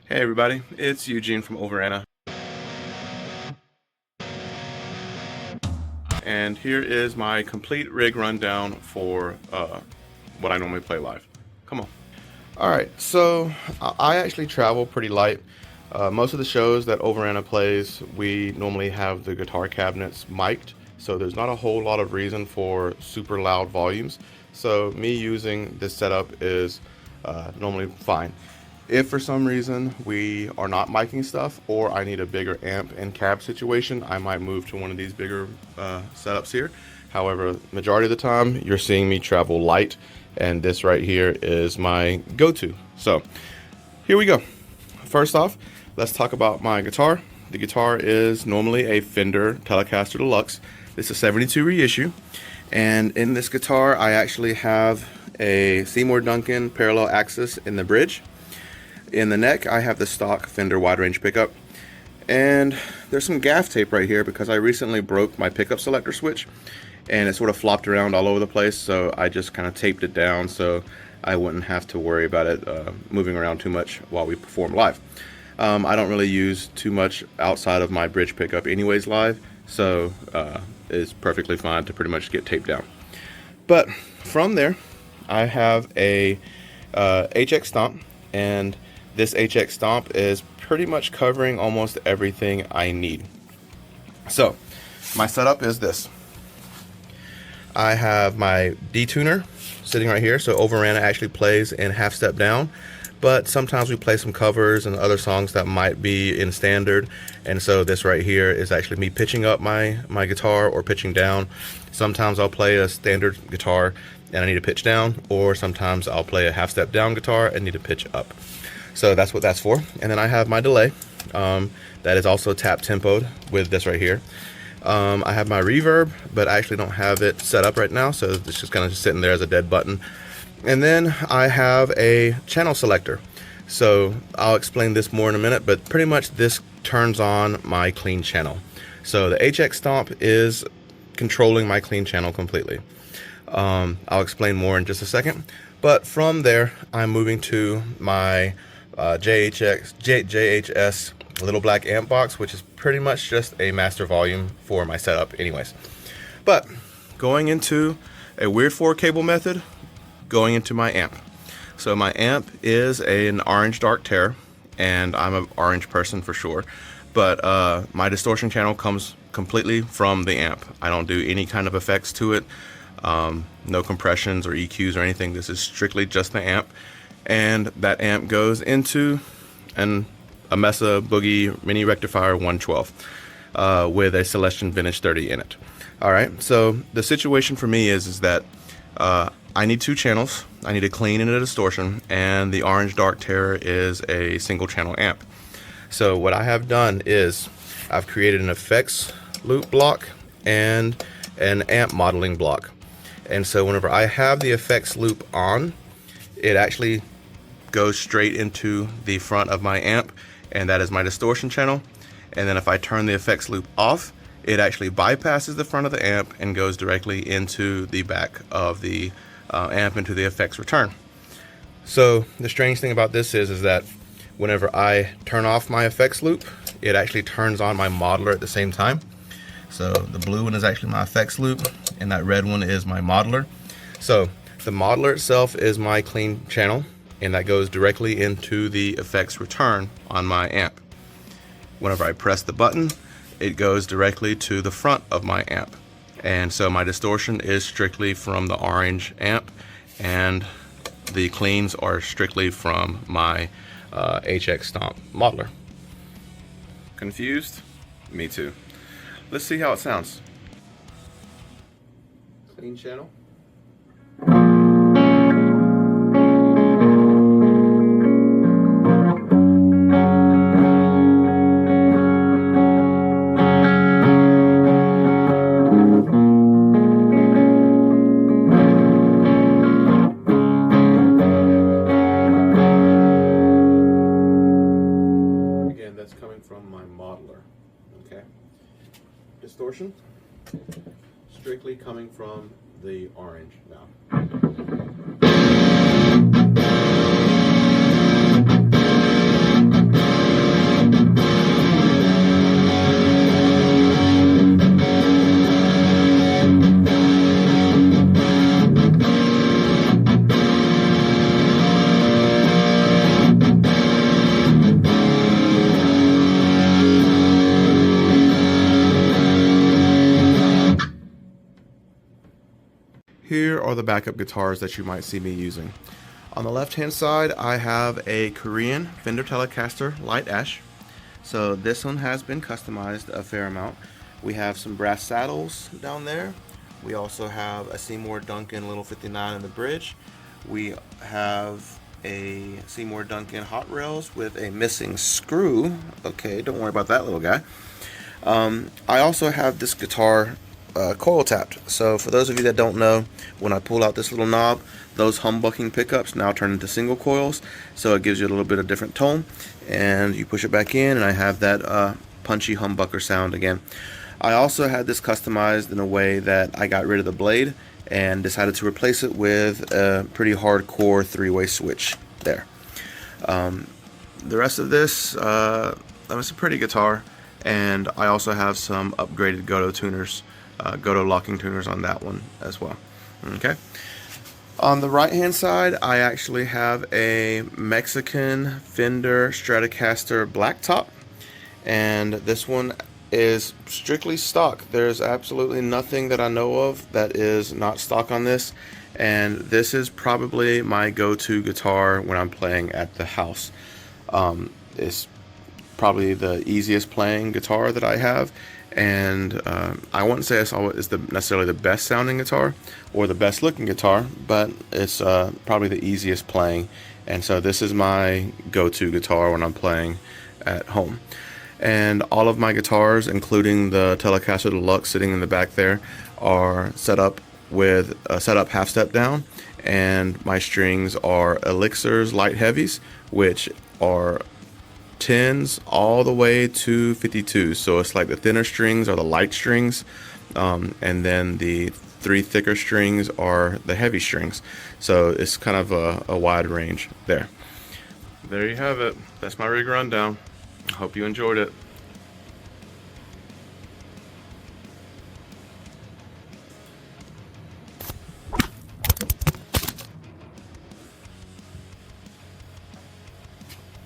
Hey everybody, it's Eugene from Overanna, and here is my complete rig rundown for what I normally play live. Come on. Alright, so I actually travel pretty light. Most of the shows that Overanna plays, we normally have the guitar cabinets mic'd, so there's not a whole lot of reason for super loud volumes. So me using this setup is normally fine. If for some reason we are not miking stuff, or I need a bigger amp and cab situation, I might move to one of these bigger setups here. However, majority of the time you're seeing me travel light, and this right here is my go-to. So here we go. First off, let's talk about my guitar. The guitar is normally a Fender Telecaster Deluxe. It's a 72 reissue, and in this guitar I actually have a Seymour Duncan parallel axis in the bridge. In the neck, I have the stock Fender wide range pickup, and there's some gaff tape right here because I recently broke my pickup selector switch, and it sort of flopped around all over the place, so I just kind of taped it down so I wouldn't have to worry about it moving around too much while we perform live. I don't really use too much outside of my bridge pickup anyways live, so it's perfectly fine to pretty much get taped down. But from there, I have a HX Stomp, and this HX Stomp is pretty much covering almost everything I need. So my setup is this. I have my detuner sitting right here. So Overanna actually plays in half step down, but sometimes we play some covers and other songs that might be in standard. And so this right here is actually me pitching up my guitar or pitching down. Sometimes I'll play a standard guitar and I need to pitch down, or sometimes I'll play a half step down guitar and need to pitch up. So that's what that's for. And then I have my delay that is also tap tempoed with this right here. I have my reverb, but I actually don't have it set up right now, so it's just kind of sitting there as a dead button. And then I have a channel selector. So I'll explain this more in a minute, but pretty much this turns on my clean channel. So the HX Stomp is controlling my clean channel completely. I'll explain more in just a second. But from there, I'm moving to my JHS little black amp box, which is pretty much just a master volume for my setup anyways. But going into a weird 4-cable method, going into my amp. So my amp is an orange dark terror, and I'm an orange person for sure, but my distortion channel comes completely from the amp. I don't do any kind of effects to it, no compressions or EQs or anything. This is strictly just the amp, and that amp goes into a Mesa Boogie Mini Rectifier 112 with a Celestion Vintage 30 in it. Alright, so the situation for me is that I need 2 channels. I need a clean and a distortion, and the orange dark terror is a single channel amp. So what I have done is I've created an effects loop block and an amp modeling block. And so whenever I have the effects loop on, it actually goes straight into the front of my amp, and that is my distortion channel. And then if I turn the effects loop off, it actually bypasses the front of the amp and goes directly into the back of the amp into the effects return. So the strange thing about this is that whenever I turn off my effects loop, it actually turns on my modeler at the same time. So the blue one is actually my effects loop, and that red one is my modeler. So the modeler itself is my clean channel, and that goes directly into the effects return on my amp. Whenever I press the button, it goes directly to the front of my amp. And so my distortion is strictly from the orange amp, and the cleans are strictly from my HX Stomp modeler. Confused? Me too. Let's see how it sounds. Clean channel. That's coming from my modeler. Okay. Distortion, strictly coming from the orange now. are the backup guitars that you might see me using. On the left hand side, I have a Korean Fender Telecaster Light Ash. So this one has been customized a fair amount. We have some brass saddles down there. We also have a Seymour Duncan Little 59 in the bridge. We have a Seymour Duncan hot rails with a missing screw. Okay, don't worry about that little guy. I also have this guitar coil tapped. So for those of you that don't know, when I pull out this little knob, those humbucking pickups now turn into single coils, so it gives you a little bit of different tone, and you push it back in and I have that punchy humbucker sound again. I also had this customized in a way that I got rid of the blade and decided to replace it with a pretty hardcore 3-way switch there. The rest of this, it's a pretty guitar, and I also have some upgraded Goto tuners, Goto locking tuners on that one as well. Okay. On the right hand side, I actually have a Mexican Fender Stratocaster blacktop, and this one is strictly stock. There's absolutely nothing that I know of that is not stock on this, and this is probably my go-to guitar when I'm playing at the house. It's probably the easiest playing guitar that I have, and I wouldn't say it's necessarily the best sounding guitar or the best looking guitar, but it's probably the easiest playing, and so this is my go-to guitar when I'm playing at home. And all of my guitars, including the Telecaster Deluxe sitting in the back there, are set up with a setup half step down, and my strings are Elixirs light heavies, which are 10s all the way to 52s. So it's like the thinner strings are the light strings, and then the 3 thicker strings are the heavy strings. So it's kind of a wide range there. There you have it. That's my rig rundown. I hope you enjoyed it.